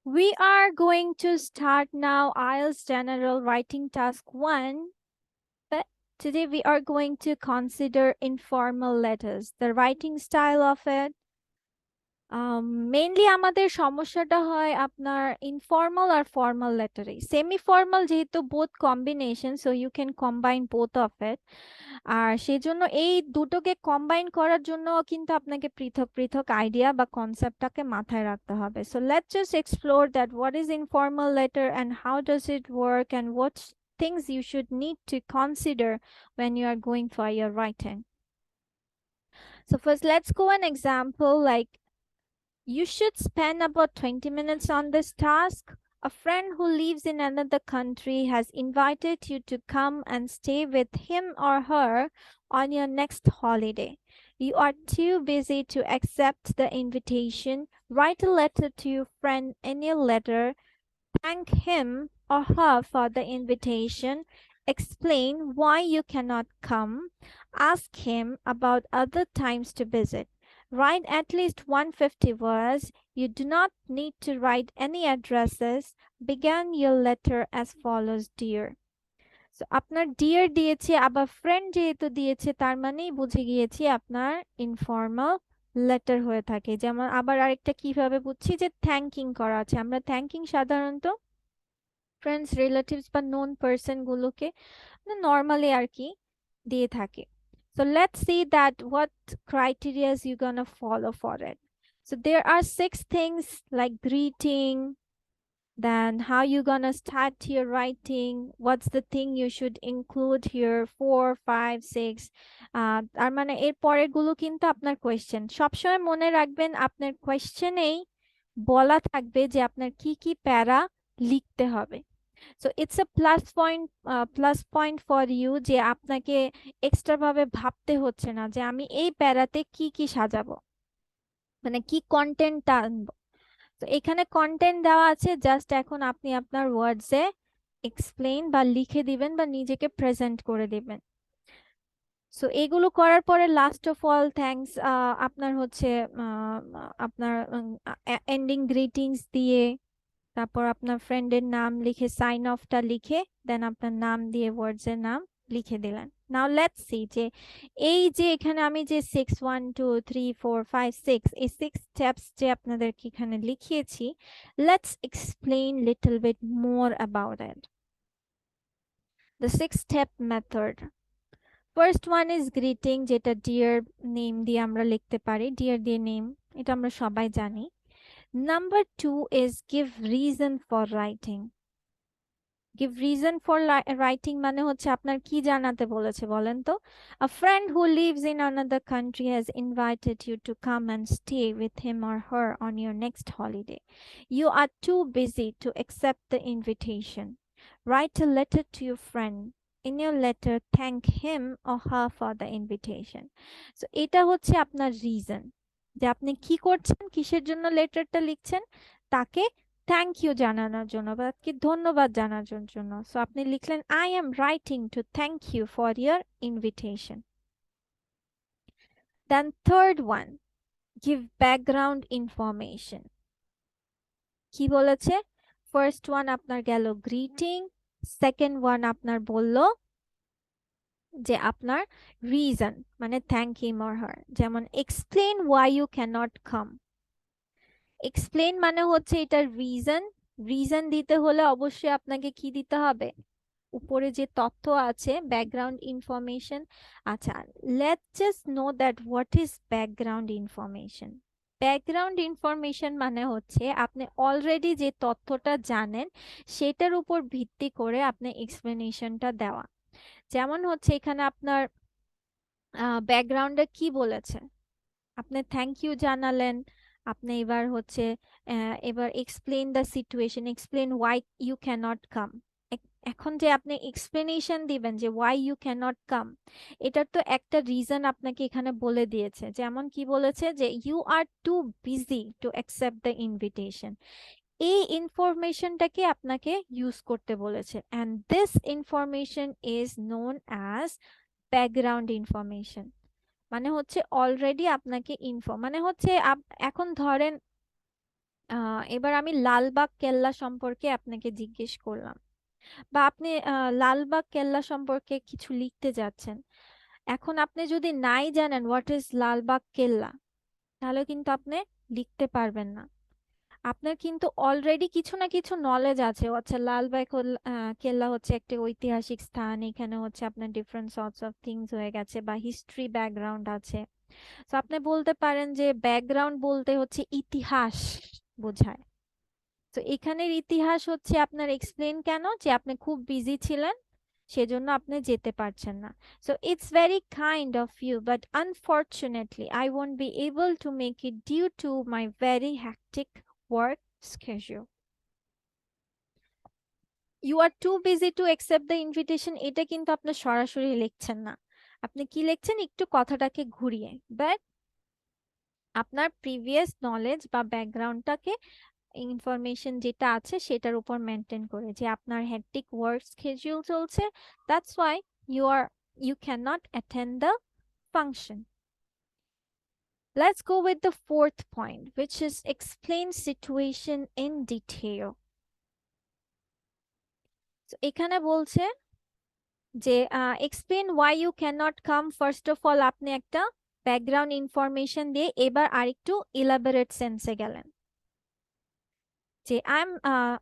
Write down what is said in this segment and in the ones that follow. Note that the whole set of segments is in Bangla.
We are going to start now IELTS General Writing Task 1. But today we are going to consider informal letters, the writing style of it. Mainly আমাদের সমস্যাটা হয় আপনার ইনফর্মাল আর ফর্মাল লেটারে। সেমি ফর্মাল যেহেতু both combination, so you can combine both of it. আর সেজন্য এই দুটোকে কম্বাইন করার জন্য কিন্তু আপনাকে পৃথক পৃথক আইডিয়া বা কনসেপ্টটাকে মাথায় রাখতে হবে। So let's just explore that what is informal letter and how does it work and what things you should need to consider when you are going for your writing. So first let's go an example like you should spend about 20 minutes on this task. A friend who lives in another country has invited you to come and stay with him or her on your next holiday. You are too busy to accept the invitation. Write a letter to your friend in your letter. Thank him or her for the invitation. Explain why you cannot come. Ask him about other times to visit. Write at least 150 words. You do not need to write any addresses. Begin your letter as follows, dear. So আপনার dear দিয়েছে, আবার friend যেহেতু দিয়েছে তার মানেই বুঝে গিয়েছি আপনার informal লেটার হয়ে থাকে। যেমন আবার আরেকটা কিভাবে বুঝছি যে থ্যাঙ্কিং করা আছে। আমরা থ্যাঙ্কিং সাধারণত ফ্রেন্ডস, রিলেটিভস বা নোন পারসন গুলোকে নর্মালি আর কি দিয়ে থাকে। So let's see that what criteria you gonna follow for it. So there are 6 things like greeting, then how you gonna start your writing, what's the thing you should include here, 4 5 6 তার মানে এর পরের গুলো কিন্তু আপনার কোয়েশ্চেন। সবসময় মনে রাখবেন আপনার কোয়েশ্চেনেই বলা থাকবে যে আপনার কি কি প্যারা লিখতে হবে। So it's a plus point for you যে আপনাকে এক্সট্রা ভাবে ভাবতে হচ্ছে না যে আমি এই প্যারাতে কি কি সাজাবো, মানে কি কন্টেন্টটা আনবো। তো এখানে কন্টেন্ট দেওয়া আছে, জাস্ট এখন আপনি আপনার ওয়ার্ডসে এক্সপ্লেইন বা লিখে দিবেন বা নিজেকে প্রেজেন্ট করে দিবেন। সো এগুলো করার পরে লাস্ট অফ অল থ্যাঙ্কস আপনার হচ্ছে আপনার এন্ডিং গ্রিটিংস দিয়ে, তারপর আপনার ফ্রেন্ডের নাম লিখে সাইন অফটা লিখে দেন আপনার নাম দিয়ে ওয়ার্ডস এর নাম লিখে দিলেন। নাও লেটস সি যে এই যে এখানে আমি যে 6 1 2 3 4 5 6 এই 6 স্টেপস যে আপনাদেরকে এখানে লিখিয়েছি, let's explain little bit more about it. The 6 step method. First one is greeting, যেটা ডিয়ার নেম দিয়ে আমরা লিখতে পারি, ডিয়ার দিয়ে নেম, এটা আমরা সবাই জানি। Number 2 is give reason for writing. Give reason for writing মানে হচ্ছে আপনার কি জানাতে বলেছে বলেন তো। A friend who lives in another country has invited you to come and stay with him or her on your next holiday. You are too busy to accept the invitation. Write a letter to your friend. In your letter thank him or her for the invitation. So এটা হচ্ছে আপনার রিজন যে আপনি কি করছেন, কিসের জন্য লেটারটা লিখছেন, তাকে থ্যাংক ইউ জানানোর জন্য বা কি ধন্যবাদ জানানোর জন্য। সো আপনি লিখলেন I am writing to thank you for your invitation. Then third one, give background information. কি বলেছে, ফার্স্ট ওয়ান আপনার গেল গ্রিটিং, সেকেন্ড ওয়ান আপনার বলল যে আপনার রিজন মানে থ্যাংক হিম অর হার, যেমন explain why you can't come. Explain মানে হচ্ছে এটার রিজন, রিজন দিতে হলে অবশ্যই আপনাকে কি দিতে হবে, উপরে যে তথ্য আছে ব্যাকগ্রাউন্ড ইনফরমেশন। আচ্ছা, let's just know that what is background information. Background information মানে হচ্ছে আপনি অলরেডি যে তথ্যটা জানেন সেটার উপর ভিত্তি করে আপনি এক্সপ্লেনেশনটা দেওয়া। যেমন হচ্ছে এখানে আপনার ব্যাকগ্রাউন্ডে কি বলেছে, আপনি থ্যাংক ইউ জানালেন, আপনি এবার হচ্ছে এবার explain the situation, explain why you can't come. এখন যে আপনি এক্সপ্লেনেশন দিবেন যে ওয়াই ইউ ক্যানট কাম, এটার তো একটা রিজন আপনাকে এখানে বলে দিয়েছে। যেমন কি বলেছে যে you are too busy to accept the invitation. এই ইনফরমেশনটাকে আপনাকে ইউজ করতে বলেছে, and this information is known as background information. মানে হচ্ছে অলরেডি আপনাকে মানে হচ্ছে এখন ধরেন এবার আমি লালবাগ কেল্লা সম্পর্কে আপনাকে জিজ্ঞেস করলাম, বা আপনি লালবাগ কেল্লা সম্পর্কে কিছু লিখতে যাচ্ছেন। এখন আপনি যদি নাই জানেন হোয়াট ইজ লালবাগ কেল্লা, তাহলে কিন্তু আপনি লিখতে পারবেন না। আপনার কিন্তু অলরেডি কিছু না কিছু নলেজ আছে, ও আচ্ছা লালবাগ কেল্লা হচ্ছে একটি ঐতিহাসিক স্থান, এখানে হচ্ছে আপনার ডিফারেন্ট সর্টস অফ থিংস হয়ে গেছে, বা হিস্ট্রি ব্যাকগ্রাউন্ড আছে। তো আপনি বলতে পারেন যে ব্যাকগ্রাউন্ড বলতে হচ্ছে ইতিহাস বোঝায়। তো এখানের ইতিহাস হচ্ছে আপনার এক্সপ্লেন কেন, যে আপনি খুব বিজি ছিলেন সেজন্য আপনি যেতে পারছেন না। So it's very kind of you, but unfortunately I won't be able to make it due to my very hectic work schedule. You are too busy to accept the invitation, এটা কিন্তু আপনি সরাসরি লিখছেন না। আপনি কি লিখছেন, একটু কথাটাকে ঘুরিয়ে, বাট আপনার প্রিভিয়াস নলেজ বা ব্যাকগ্রাউন্ডটাকে, ইনফরমেশন যেটা আছে সেটার উপর মেনটেন করে, যে আপনার হেক্টিক ওয়ার্ক স্কেডিউল চলছে, that's why you cannot attend the function. Let's go with the fourth point, which is explain situation in detail. So এখানে বলছে যে explain why you cannot come. First of all আপনি একটা ব্যাকগ্রাউন্ড ইনফরমেশন দিয়ে এবার আরেকটু ইলাবোরেট সেন্সে গেলেন, যে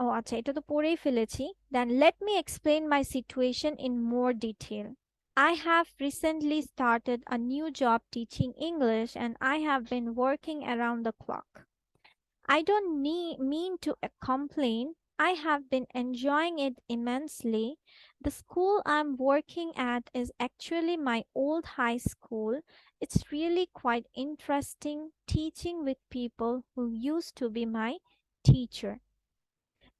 ও আচ্ছা এটা তো পড়েই ফেলেছি। Then let me explain my situation in more detail. I have recently started a new job teaching English and I have been working around the clock. I don't mean to complain. I have been enjoying it immensely. The school I'm working at is actually my old high school. It's really quite interesting teaching with people who used to be my teacher.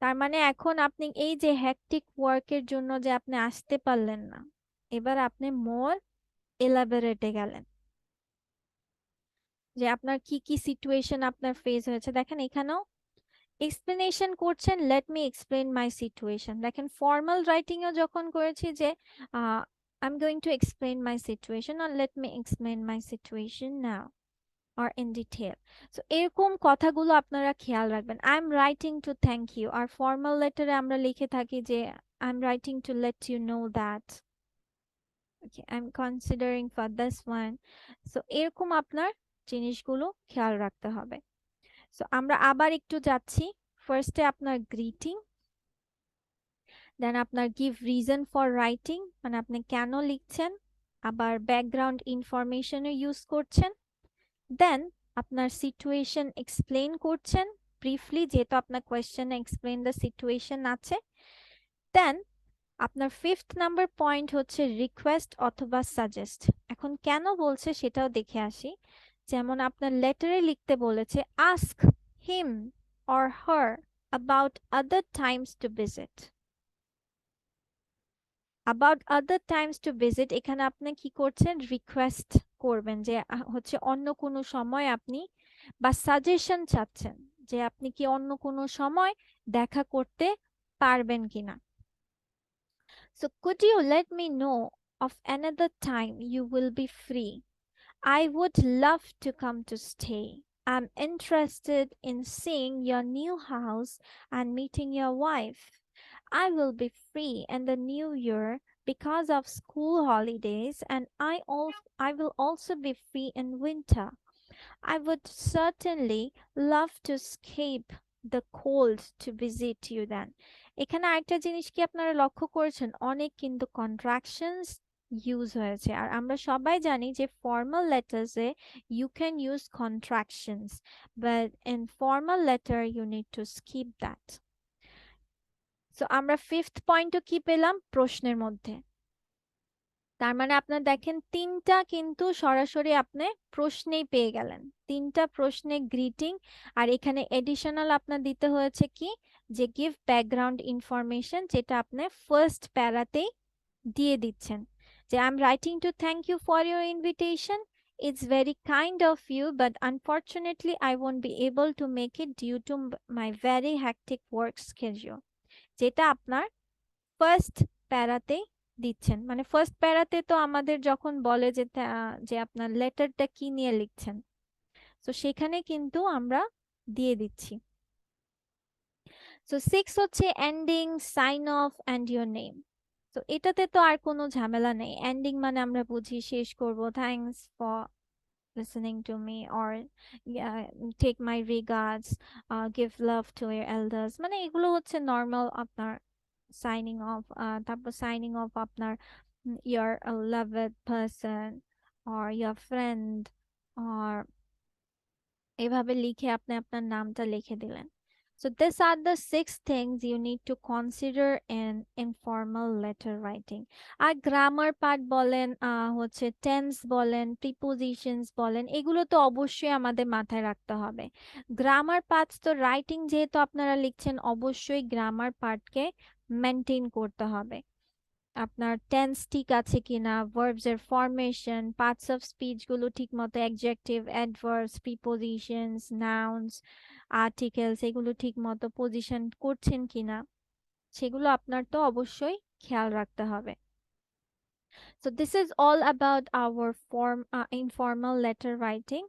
তার মানে এখন আপনি এই যে হ্যাকটিক ওয়ার্কের জন্য যে আপনি আসতে পারলেন না, এবার আপনি মোর এলাবোরেটে গেলেন, যে আপনার কি কি সিচুয়েশন আপনার ফেস হয়েছে। দেখেন এখানেও এক্সপ্লেনেশন করছেন, let me explain my situation. দেখেন ফর্মাল রাইটিং এও যখন করেছি যে I am going to explain my situation আর let me explain my situation now or in detail. So এরকম কথাগুলো আপনারা খেয়াল রাখবেন। I am writing to thank you, আর ফর্মাল লেটারে আমরা লিখে থাকি যে I am writing to let you know that okay I am considering for this one. So এরকম আপনার জিনিসগুলো খেয়াল রাখতে হবে। সো আমরা আবার একটু যাচ্ছি। ফার্স্টে আপনার গ্রিটিং, দেন আপনার গিভ রিজন ফর রাইটিং, মানে আপনি কেন লিখছেন, আবার ব্যাকগ্রাউন্ড ইনফরমেশনও ইউজ করছেন, দেন আপনার সিচুয়েশন এক্সপ্লেন করছেন ব্রিফলি, যেহেতু আপনার কোয়েশ্চেনে এক্সপ্লেন দ্য সিচুয়েশন আছে। দেন আপনার ফিফথ নাম্বার পয়েন্ট হচ্ছে রিকোয়েস্ট অথবা সাজেস্ট। এখন কেন বলছে সেটাও দেখে আসি। যেমন আপনার লেটারে লিখতে বলেছে ask him or her about other Times to visit. About other Times to visit, এখানে আপনি কি করছেন, রিকোয়েস্ট করবেন যে হচ্ছে অন্য কোনো সময় আপনি, বা সাজেশন চাচ্ছেন যে আপনি কি অন্য কোনো সময় দেখা করতে পারবেন কিনা। So could you let me know of another time you will be free? I would love to come to stay. I'm interested in seeing your new house and meeting your wife. I will be free in the new year because of school holidays, and I will also be free in winter. I would certainly love to escape the cold to visit you then. এখানে আরেকটা জিনিস কি আপনারা লক্ষ্য করেছেন, অনেক কিন্তু কন্ট্রাকশনস ইউজ হয়েছে, আর আমরা সবাই জানি যে ফর্মাল লেটার্সে you can use contractions, but in formal letter you need to skip that. So আমরা ফিফথ পয়েন্টও কি পেলাম প্রশ্নের মধ্যে। তার মানে আপনার দেখেন তিনটা কিন্তু সরাসরি আপনি প্রশ্নেই পেয়ে গেলেন, তিনটা প্রশ্নে গ্রিটিং, আর এখানে এডিশনাল আপনার দিতে হয়েছে কি, যে গিভ ব্যাকগ্রাউন্ড ইনফরমেশন, যেটা আপনি ফার্স্ট প্যারাতেই দিয়ে দিচ্ছেন, যে I am writing to thank you for your invitation, it's very kind of you but unfortunately I won't be able to make it due to my very hectic work schedule, যেটা আপনার ফার্স্ট প্যারাতেই দিচ্ছেন। মানে ফার্স্ট প্যারাতে তো আমাদের যখন বলে যে যে আপনার লেটারটা কি নিয়ে লিখছেন, তো সেখানে কিন্তু আমরা দিয়ে দিচ্ছি। সো 6 হচ্ছে ending, sign off and your name. তো এটাতে তো আর কোনো ঝামেলা নেই। এন্ডিং মানে আমরা বুঝি শেষ করব, thanks for listening to me, or take my regards, give love to your elders, মানে এগুলো হচ্ছে নর্মাল আপনার সাইনিং অফ। তারপর সাইনিং অফ আপনার your loved person or your friend, or এভাবে লিখে আপনি আপনার নামটা লিখে দিলেন। So these are the 6 things you need to consider in informal letter writing. আর গ্রামার পার্ট বলেন, হচ্ছে টেন্স বলেন, প্রিপোজিশনস বলেন, এগুলো তো অবশ্যই আমাদের মাথায় রাখতে হবে। গ্রামার পার্টস তো রাইটিং যেহেতু আপনারা লিখছেন, অবশ্যই গ্রামার পার্টকে মেনটেন করতে হবে। আপনার টেন্স ঠিক আছে কিনা, ভার্বস এর ফরমেশন, পার্টস অফ স্পিচ গুলো ঠিকমতো, adjective, adverbs, prepositions, nouns, articles এগুলো ঠিকমতো পজিশন করছেন কিনা, সেগুলো আপনার তো অবশ্যই খেয়াল রাখতে হবে। So this is all about our informal letter writing.